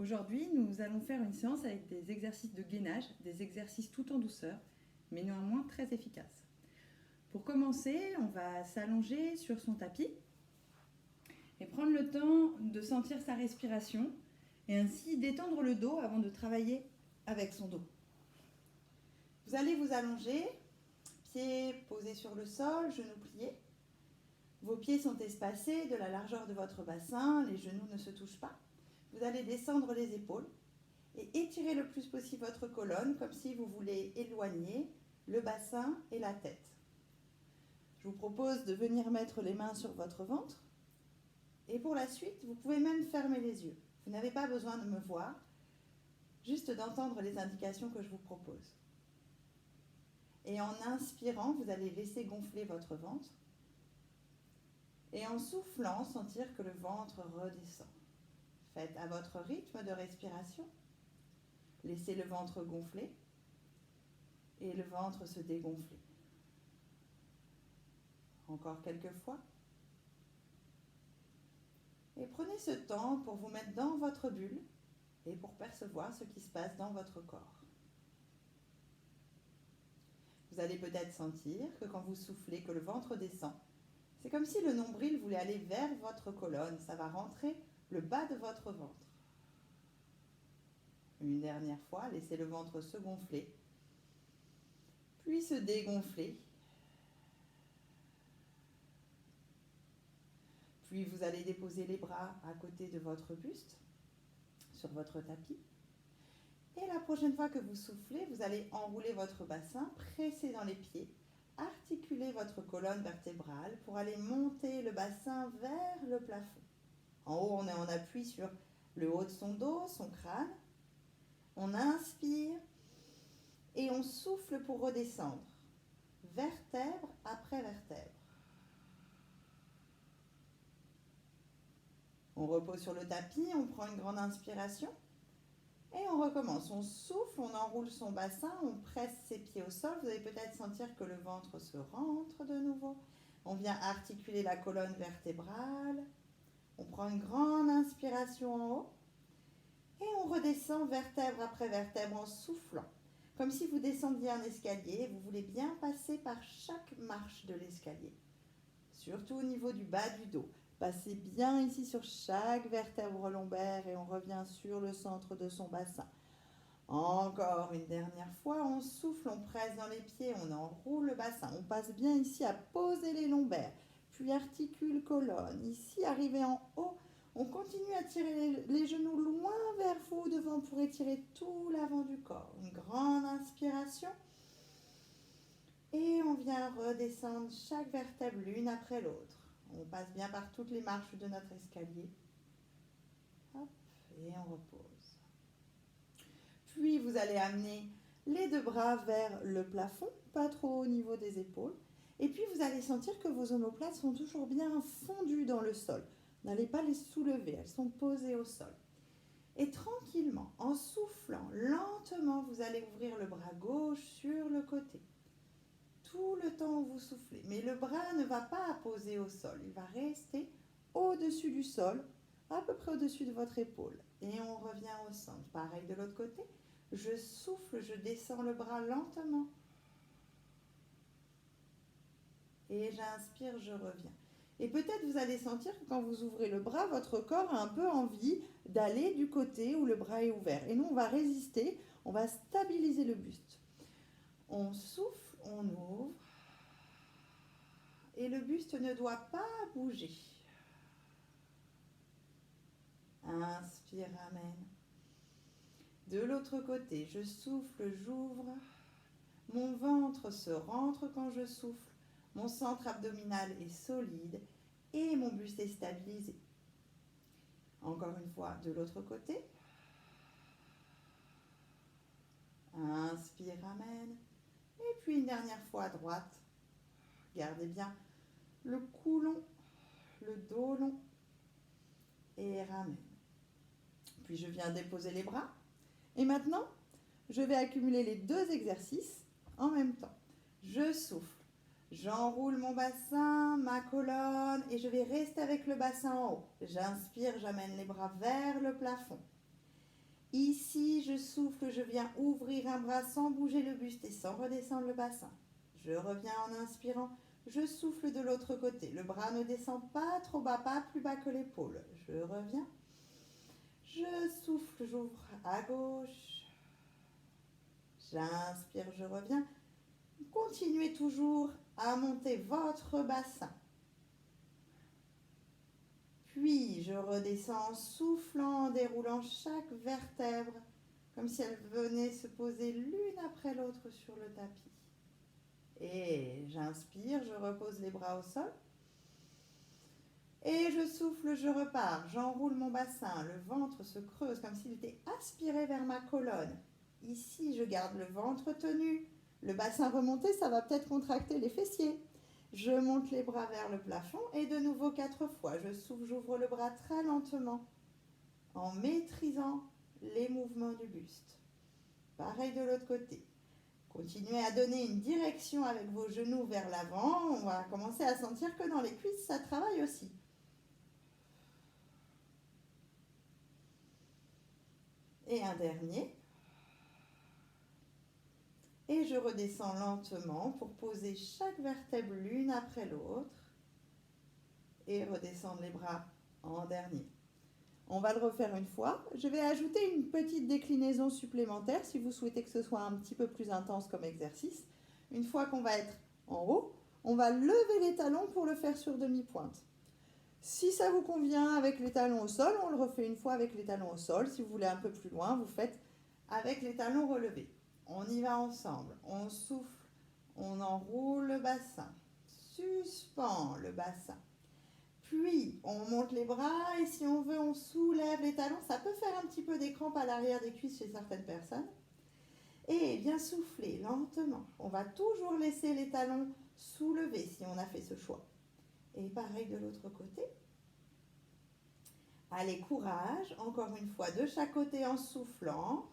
Aujourd'hui, nous allons faire une séance avec des exercices de gainage, des exercices tout en douceur, mais néanmoins très efficaces. Pour commencer, on va s'allonger sur son tapis et prendre le temps de sentir sa respiration et ainsi détendre le dos avant de travailler avec son dos. Vous allez vous allonger, pieds posés sur le sol, genoux pliés. Vos pieds sont espacés de la largeur de votre bassin, les genoux ne se touchent pas. Vous allez descendre les épaules et étirer le plus possible votre colonne comme si vous voulez éloigner le bassin et la tête. Je vous propose de venir mettre les mains sur votre ventre et pour la suite, vous pouvez même fermer les yeux. Vous n'avez pas besoin de me voir, juste d'entendre les indications que je vous propose. Et en inspirant, vous allez laisser gonfler votre ventre et en soufflant, sentir que le ventre redescend. Faites à votre rythme de respiration. Laissez le ventre gonfler et le ventre se dégonfler. Encore quelques fois. Et prenez ce temps pour vous mettre dans votre bulle et pour percevoir ce qui se passe dans votre corps. Vous allez peut-être sentir que quand vous soufflez, que le ventre descend. C'est comme si le nombril voulait aller vers votre colonne. Ça va rentrer le bas de votre ventre. Une dernière fois, laissez le ventre se gonfler, puis se dégonfler. Puis vous allez déposer les bras à côté de votre buste, sur votre tapis. Et la prochaine fois que vous soufflez, vous allez enrouler votre bassin, presser dans les pieds, articuler votre colonne vertébrale pour aller monter le bassin vers le plafond. En haut, on est en appui sur le haut de son dos, son crâne. On inspire et on souffle pour redescendre, vertèbre après vertèbre. On repose sur le tapis, on prend une grande inspiration et on recommence. On souffle, on enroule son bassin, on presse ses pieds au sol. Vous allez peut-être sentir que le ventre se rentre de nouveau. On vient articuler la colonne vertébrale. On prend une grande inspiration en haut et on redescend vertèbre après vertèbre en soufflant. Comme si vous descendiez un escalier, vous voulez bien passer par chaque marche de l'escalier, surtout au niveau du bas du dos. Passez bien ici sur chaque vertèbre lombaire et on revient sur le centre de son bassin. Encore une dernière fois, on souffle, on presse dans les pieds, on enroule le bassin. On passe bien ici à poser les lombaires, puis articule colonne. Ici, arrivé en haut, on continue à tirer les genoux loin vers vous devant pour étirer tout l'avant du corps. Une grande inspiration. Et on vient redescendre chaque vertèbre l'une après l'autre. On passe bien par toutes les marches de notre escalier. Hop, et on repose. Puis vous allez amener les deux bras vers le plafond, pas trop au niveau des épaules. Et puis vous allez sentir que vos omoplates sont toujours bien fondues dans le sol. N'allez pas les soulever, elles sont posées au sol. Et tranquillement, en soufflant lentement, vous allez ouvrir le bras gauche sur le côté. Tout le temps où vous soufflez. Mais le bras ne va pas poser au sol. Il va rester au-dessus du sol, à peu près au-dessus de votre épaule. Et on revient au centre. Pareil de l'autre côté. Je souffle, je descends le bras lentement. Et j'inspire, je reviens. Et peut-être vous allez sentir que quand vous ouvrez le bras, votre corps a un peu envie d'aller du côté où le bras est ouvert. Et nous, on va résister, on va stabiliser le buste. On souffle, on ouvre. Et le buste ne doit pas bouger. Inspire, ramène. De l'autre côté, je souffle, j'ouvre. Mon ventre se rentre quand je souffle. Mon centre abdominal est solide et mon buste est stabilisé. Encore une fois, de l'autre côté. Inspire, ramène. Et puis une dernière fois à droite. Gardez bien le cou long, le dos long et ramène. Puis je viens déposer les bras. Et maintenant, je vais accumuler les deux exercices en même temps. Je souffle. J'enroule mon bassin, ma colonne et je vais rester avec le bassin en haut. J'inspire, j'amène les bras vers le plafond. Ici, je souffle, je viens ouvrir un bras sans bouger le buste et sans redescendre le bassin. Je reviens en inspirant, je souffle de l'autre côté. Le bras ne descend pas trop bas, pas plus bas que l'épaule. Je reviens. Je souffle, j'ouvre à gauche. J'inspire, je reviens. Continuez toujours à monter votre bassin. Puis je redescends en soufflant, en déroulant chaque vertèbre, comme si elle venait se poser l'une après l'autre sur le tapis. Et j'inspire, je repose les bras au sol. Et je souffle, je repars, j'enroule mon bassin, le ventre se creuse comme s'il était aspiré vers ma colonne. Ici, je garde le ventre tenu. Le bassin remonté, ça va peut-être contracter les fessiers. Je monte les bras vers le plafond et de nouveau 4 fois. Je souffle, j'ouvre le bras très lentement en maîtrisant les mouvements du buste. Pareil de l'autre côté. Continuez à donner une direction avec vos genoux vers l'avant. On va commencer à sentir que dans les cuisses, ça travaille aussi. Et un dernier. Et je redescends lentement pour poser chaque vertèbre l'une après l'autre. Et redescendre les bras en dernier. On va le refaire une fois. Je vais ajouter une petite déclinaison supplémentaire si vous souhaitez que ce soit un petit peu plus intense comme exercice. Une fois qu'on va être en haut, on va lever les talons pour le faire sur demi-pointe. Si ça vous convient avec les talons au sol, on le refait une fois avec les talons au sol. Si vous voulez un peu plus loin, vous faites avec les talons relevés. On y va ensemble. On souffle, on enroule le bassin, suspend le bassin. Puis, on monte les bras et si on veut, on soulève les talons. Ça peut faire un petit peu des crampes à l'arrière des cuisses chez certaines personnes. Et bien souffler lentement. On va toujours laisser les talons soulevés si on a fait ce choix. Et pareil de l'autre côté. Allez, courage. Encore une fois, de chaque côté en soufflant.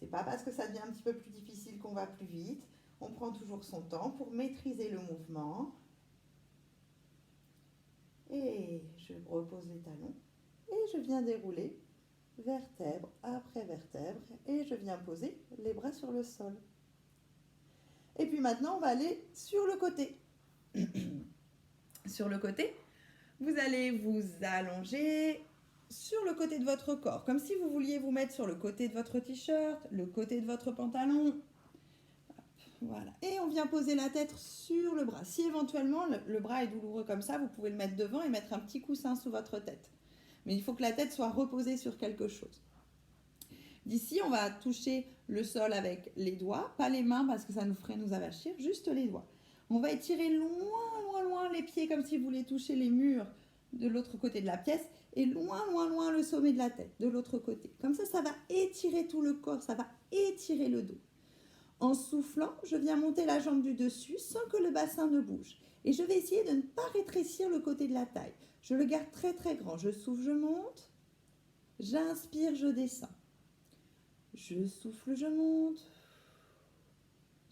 C'est pas parce que ça devient un petit peu plus difficile qu'on va plus vite. On prend toujours son temps pour maîtriser le mouvement. Et je repose les talons et je viens dérouler vertèbre après vertèbre et je viens poser les bras sur le sol. Et puis maintenant, on va aller sur le côté. Sur le côté, vous allez vous allonger sur le côté de votre corps, comme si vous vouliez vous mettre sur le côté de votre t-shirt, le côté de votre pantalon. Voilà. Et on vient poser la tête sur le bras. Si éventuellement le bras est douloureux comme ça, vous pouvez le mettre devant et mettre un petit coussin sous votre tête. Mais il faut que la tête soit reposée sur quelque chose. D'ici, on va toucher le sol avec les doigts, pas les mains parce que ça nous ferait nous avachir, juste les doigts. On va étirer loin, loin, loin les pieds comme si vous voulez toucher les murs de l'autre côté de la pièce et loin, loin, loin le sommet de la tête de l'autre côté. Comme ça va étirer tout le corps, ça va étirer le dos. En soufflant, je viens monter la jambe du dessus sans que le bassin ne bouge. Et je vais essayer de ne pas rétrécir le côté de la taille. Je le garde très très grand. Je souffle, je monte. J'inspire, je descends. Je souffle, je monte.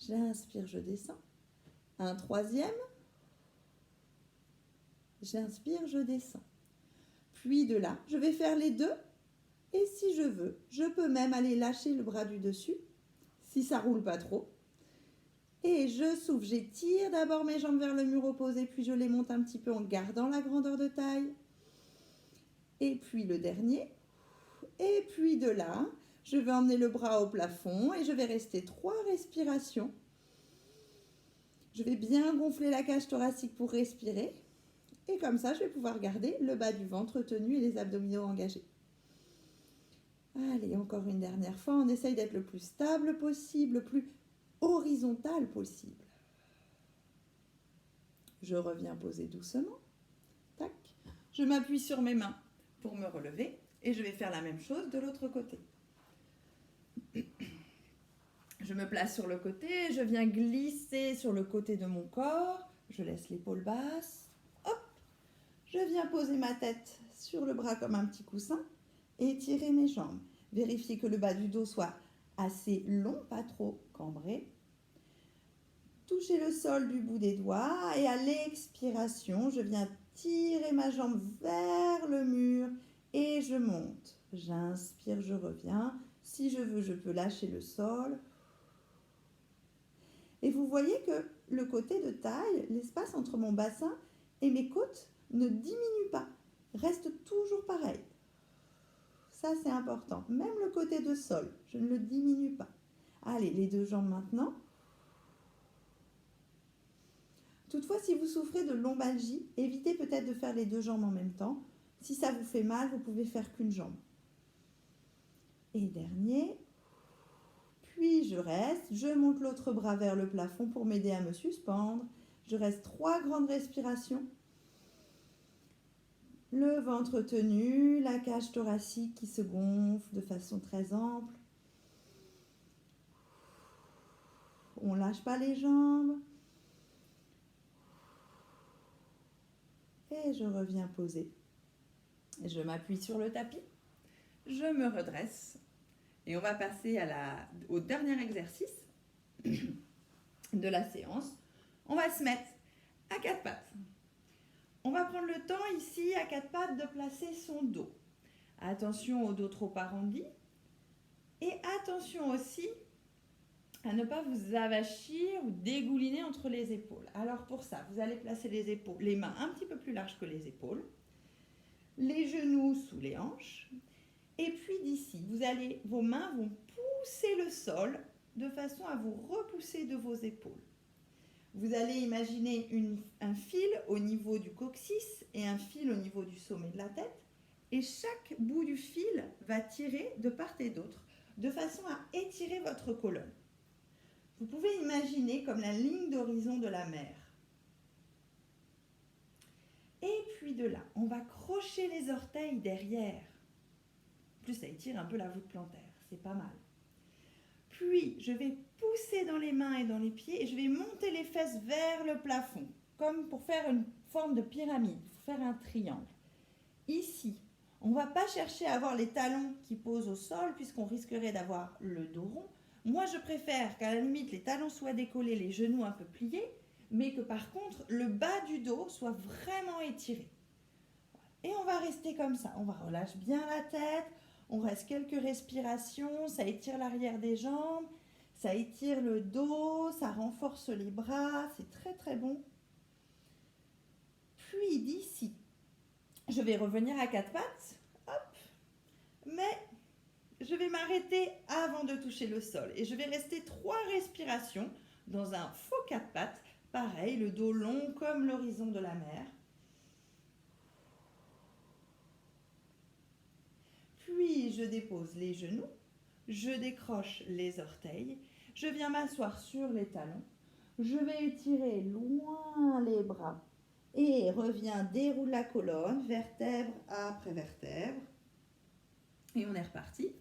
J'inspire, je descends. Un troisième. J'inspire, je descends. Puis de là, je vais faire les deux. Et si je veux, je peux même aller lâcher le bras du dessus. Si ça roule pas trop. Et je souffle, j'étire d'abord mes jambes vers le mur opposé, puis je les monte un petit peu en gardant la grandeur de taille. Et puis le dernier. Et puis de là, je vais emmener le bras au plafond et je vais rester 3 respirations. Je vais bien gonfler la cage thoracique pour respirer. Et comme ça, je vais pouvoir garder le bas du ventre tenu et les abdominaux engagés. Allez, encore une dernière fois, on essaye d'être le plus stable possible, le plus horizontal possible. Je reviens poser doucement. Tac. Je m'appuie sur mes mains pour me relever et je vais faire la même chose de l'autre côté. Je me place sur le côté, je viens glisser sur le côté de mon corps, je laisse l'épaule basse. Hop. Je viens poser ma tête sur le bras comme un petit coussin et étirer mes jambes. Vérifiez que le bas du dos soit assez long, pas trop cambré. Touchez le sol du bout des doigts et à l'expiration, je viens tirer ma jambe vers le mur et je monte. J'inspire, je reviens. Si je veux, je peux lâcher le sol. Et vous voyez que le côté de taille, l'espace entre mon bassin et mes côtes ne diminue pas, reste toujours pareil. Ça, c'est important. Même le côté de sol, je ne le diminue pas. Allez, les deux jambes maintenant. Toutefois, si vous souffrez de lombalgie, évitez peut-être de faire les deux jambes en même temps. Si ça vous fait mal, vous pouvez faire qu'une jambe. Et dernier. Puis je reste, je monte l'autre bras vers le plafond pour m'aider à me suspendre. Je reste 3 grandes respirations. Le ventre tenu, la cage thoracique qui se gonfle de façon très ample. On ne lâche pas les jambes. Et je reviens poser. Je m'appuie sur le tapis. Je me redresse. Et on va passer au dernier exercice de la séance. On va se mettre à 4 pattes. On va prendre le temps ici, à 4 pattes, de placer son dos. Attention au dos trop arrondi. Et attention aussi à ne pas vous avachir ou dégouliner entre les épaules. Alors pour ça, vous allez placer les mains un petit peu plus larges que les épaules. Les genoux sous les hanches. Et puis d'ici, vos mains vont pousser le sol de façon à vous repousser de vos épaules. Vous allez imaginer un fil au niveau du coccyx et un fil au niveau du sommet de la tête. Et chaque bout du fil va tirer de part et d'autre, de façon à étirer votre colonne. Vous pouvez imaginer comme la ligne d'horizon de la mer. Et puis de là, on va crocher les orteils derrière. En plus, ça étire un peu la voûte plantaire, c'est pas mal. Puis, je vais pousser dans les mains et dans les pieds et je vais monter les fesses vers le plafond, comme pour faire une forme de pyramide, pour faire un triangle. Ici, on ne va pas chercher à avoir les talons qui posent au sol puisqu'on risquerait d'avoir le dos rond. Moi, je préfère qu'à la limite, les talons soient décollés, les genoux un peu pliés, mais que par contre, le bas du dos soit vraiment étiré. Et on va rester comme ça. On va relâcher bien la tête. On reste quelques respirations. Ça étire l'arrière des jambes. Ça étire le dos. Ça renforce les bras. C'est très très bon. Puis d'ici, je vais revenir à 4 pattes. Hop. Mais je vais m'arrêter avant de toucher le sol. Et je vais rester 3 respirations dans un faux 4 pattes. Pareil, le dos long comme l'horizon de la mer. Puis je dépose les genoux, je décroche les orteils, je viens m'asseoir sur les talons, je vais étirer loin les bras et reviens, déroule la colonne, vertèbre après vertèbre. Et on est reparti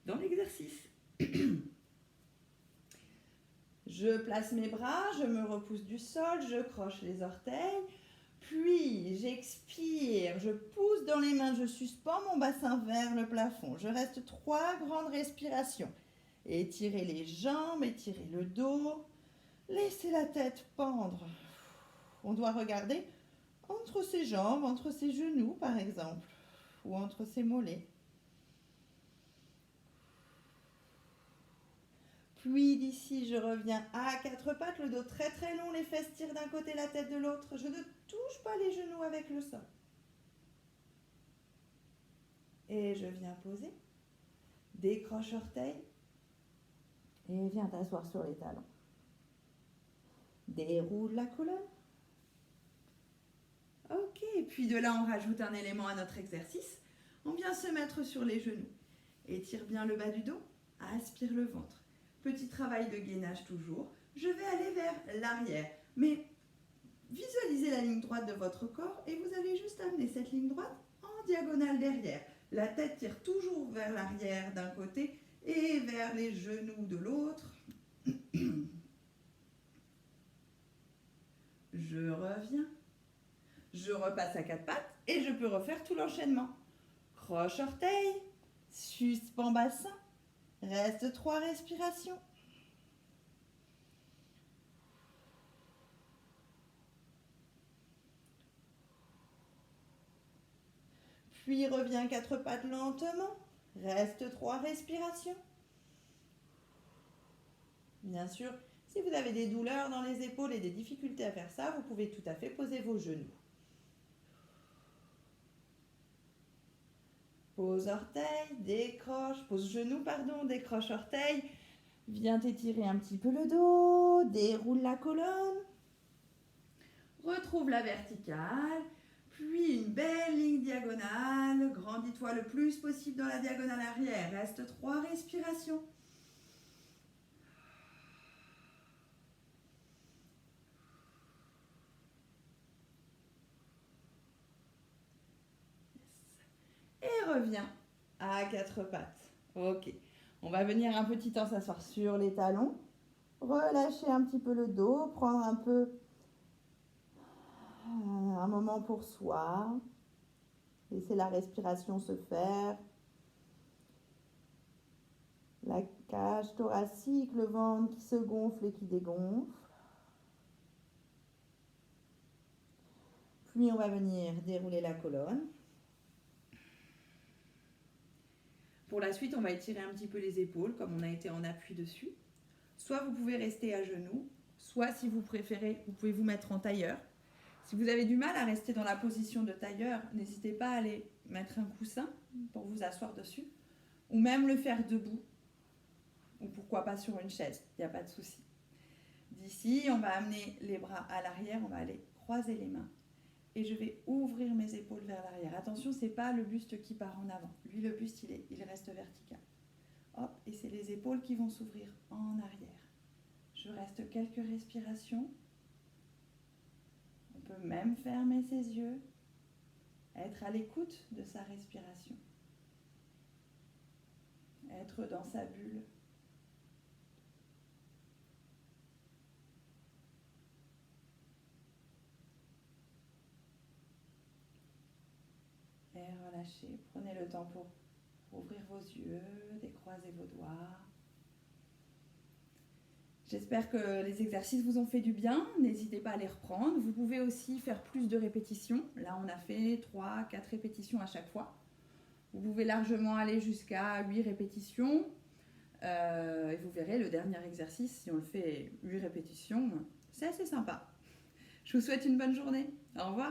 dans l'exercice. Je place mes bras, je me repousse du sol, je croche les orteils. Puis, j'expire, je pousse dans les mains, je suspends mon bassin vers le plafond. Je reste 3 grandes respirations. Étirez les jambes, étirez le dos. Laissez la tête pendre. On doit regarder entre ses jambes, entre ses genoux par exemple, ou entre ses mollets. Puis d'ici, je reviens à 4 pattes, le dos très très long, les fesses tirent d'un côté, la tête de l'autre. Je ne touche pas les genoux avec le sol. Et je viens poser. Décroche orteil. Et viens t'asseoir sur les talons. Déroule la colonne. Ok, puis de là, on rajoute un élément à notre exercice. On vient se mettre sur les genoux. Étire bien le bas du dos. Aspire le ventre. Petit travail de gainage toujours. Je vais aller vers l'arrière. Mais visualisez la ligne droite de votre corps et vous allez juste amener cette ligne droite en diagonale derrière. La tête tire toujours vers l'arrière d'un côté et vers les genoux de l'autre. Je reviens. Je repasse à 4 pattes et je peux refaire tout l'enchaînement. Croche orteil, suspends bassin. Reste 3 respirations. Puis reviens 4 pattes lentement. Reste 3 respirations. Bien sûr, si vous avez des douleurs dans les épaules et des difficultés à faire ça, vous pouvez tout à fait poser vos genoux. Pose orteil, décroche, pose genou, pardon, décroche orteil. Viens t'étirer un petit peu le dos, déroule la colonne. Retrouve la verticale, puis une belle ligne diagonale. Grandis-toi le plus possible dans la diagonale arrière. Reste 3 respirations. Et reviens à 4 pattes. Ok. On va venir un petit temps s'asseoir sur les talons. Relâcher un petit peu le dos, prendre un moment pour soi. Laisser la respiration se faire. La cage thoracique, le ventre qui se gonfle et qui dégonfle. Puis on va venir dérouler la colonne. Pour la suite, on va étirer un petit peu les épaules comme on a été en appui dessus. Soit vous pouvez rester à genoux, soit si vous préférez, vous pouvez vous mettre en tailleur. Si vous avez du mal à rester dans la position de tailleur, n'hésitez pas à aller mettre un coussin pour vous asseoir dessus, ou même le faire debout, ou pourquoi pas sur une chaise, il n'y a pas de souci. D'ici, on va amener les bras à l'arrière, on va aller croiser les mains. Et je vais ouvrir mes épaules vers l'arrière. Attention, ce n'est pas le buste qui part en avant. Lui, le buste, il reste vertical. Hop, et c'est les épaules qui vont s'ouvrir en arrière. Je reste quelques respirations. On peut même fermer ses yeux, être à l'écoute de sa respiration, être dans sa bulle. Et relâchez, prenez le temps pour ouvrir vos yeux, décroiser vos doigts. J'espère que les exercices vous ont fait du bien. N'hésitez pas à les reprendre. Vous pouvez aussi faire plus de répétitions. Là, on a fait 3-4 répétitions à chaque fois. Vous pouvez largement aller jusqu'à 8 répétitions. Et vous verrez, le dernier exercice, si on le fait 8 répétitions, c'est assez sympa. Je vous souhaite une bonne journée. Au revoir.